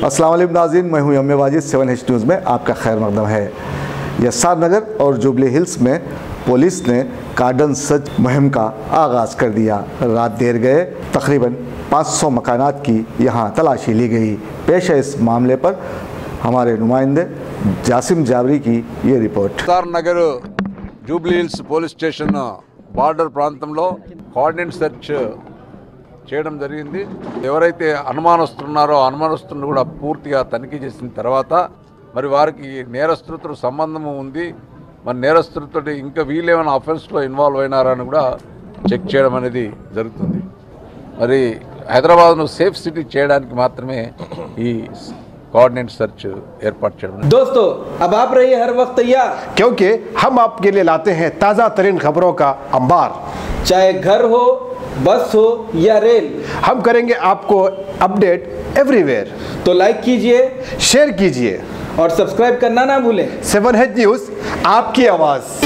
अस्सलाम वालेकुम नाज़रीन, मैं हूं यम्मे वाजिद। 7H न्यूज़ में आपका खैर मकदम है। यस्सार नगर और जुबली हिल्स में पुलिस ने कार्डन सर्च मुहिम का आगाज़ कर दिया। रात देर गए तकरीबन 500 मकानात की यहां तलाशी ली गई। पेश है इस मामले पर हमारे नुमाइंदे जासिम जावरी की ये रिपोर्ट। यस्सार नगर Jubilee Hills police station border ప్రాంతంలో కార్డినెంట్ సెర్చ్ చేయడం జరిగింది. ఎవరైతే అనుమానస్తున్నారో అనుమానస్తులను కూడా పూర్తిగా తనిఖీ చేసిన తర్వాత మరి వారికి నేరస్తులతో సంబంధం ఉంది, మరి నేరస్తులతో ఇంకా వీళ్ళేమైనా అఫెన్స్లో ఇన్వాల్వ్ అయినారని కూడా చెక్ చేయడం అనేది జరుగుతుంది. మరి హైదరాబాద్ను సేఫ్ సిటీ చేయడానికి మాత్రమే ఈ कोऑर्डिनेट सर्च एयरपोर्ट चल। दोस्तों अब आप रहिए हर वक्त तैयार, क्योंकि हम आपके लिए लाते हैं ताज़ा तरीन खबरों का अंबार। चाहे घर हो, बस हो या रेल, हम करेंगे आपको अपडेट एवरीवेयर। तो लाइक कीजिए, शेयर कीजिए और सब्सक्राइब करना ना भूलें। 7H न्यूज़, आपकी आवाज़।